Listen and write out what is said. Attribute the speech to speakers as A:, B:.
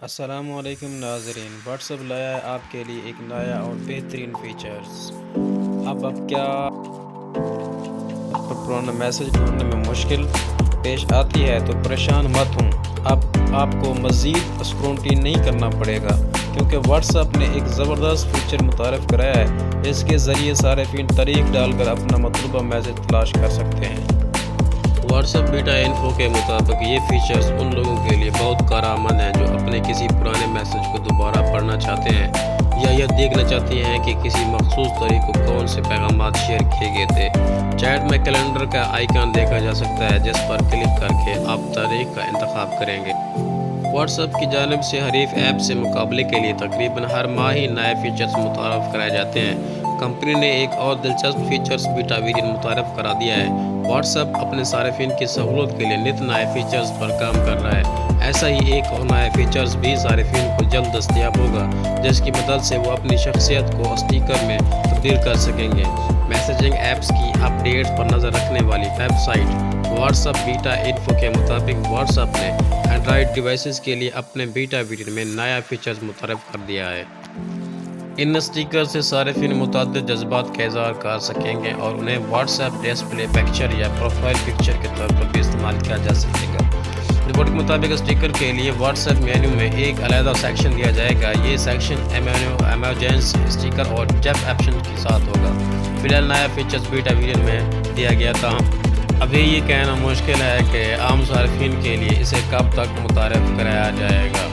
A: السلام علیکم ناظرین، واٹس ایپ لایا ہے آپ کے لیے ایک نیا اور بہترین فیچرز۔ اب کیا پرانا میسج ڈھونڈنے میں مشکل پیش آتی ہے تو پریشان مت ہوں۔ اب آپ کو مزید اسکرولنگ نہیں کرنا پڑے گا، کیونکہ واٹس ایپ نے ایک زبردست فیچر متعارف کرایا ہے۔ اس کے ذریعے صارفین طریق ڈال کر اپنا مطلوبہ میسج تلاش کر سکتے ہیں۔
B: واٹس ایپ بیٹا انفو کے مطابق یہ فیچرز ان لوگوں کے لیے بہت کارآمد ہیں جو اپنے کسی پرانے میسج کو دوبارہ پڑھنا چاہتے ہیں یا یہ دیکھنا چاہتے ہیں کہ کسی مخصوص تاریخ کو کون سے پیغامات شیئر کیے گئے تھے۔ چیٹ میں کیلنڈر کا آئیکن دیکھا جا سکتا ہے، جس پر کلک کر کے آپ تاریخ کا انتخاب کریں گے۔ واٹس ایپ کی جانب سے حریف ایپ سے مقابلے کے لیے تقریباً ہر ماہ ہی نئے فیچرز متعارف کرائے جاتے ہیں۔ کمپنی نے ایک اور دلچسپ فیچرز بیٹا ویرین متعارف کرا دیا ہے۔ واٹس ایپ اپنے صارفین کی سہولت کے لیے نت نئے فیچرز پر کام کر رہا ہے۔ ایسا ہی ایک اور نیا فیچرز بھی صارفین کو جلد دستیاب ہوگا، جس کی مدد سے وہ اپنی شخصیت کو اسٹیکر میں تبدیل کر سکیں گے۔ میسیجنگ ایپس کی اپ ڈیٹس پر نظر رکھنے والی ویب سائٹ واٹس ایپ بیٹا انفو کے مطابق واٹس ایپ نے اینڈرائیڈ ڈیوائسز کے لیے اپنے بیٹا ویرین میں نیا فیچرز متعارف کر دیا ہے۔ ان اسٹیکر سے صارفین متعدد جذبات کا اظہار کر سکیں گے اور انہیں واٹس ایپ ڈسپلے پکچر یا پروفائل پکچر کے طور پر بھی استعمال کیا جا سکے گا۔ رپورٹ کے مطابق اسٹیکر کے لیے واٹس ایپ مینیو میں ایک علیحدہ سیکشن دیا جائے گا۔ یہ سیکشن ایمرجنسی اسٹیکر اور جیف آپشن کے ساتھ ہوگا۔ فی الحال نیا فیچرز بیٹا ویرین میں دیا گیا تھا۔ ابھی یہ کہنا مشکل ہے کہ عام صارفین کے لیے اسے کب تک متعارف کرایا جائے گا۔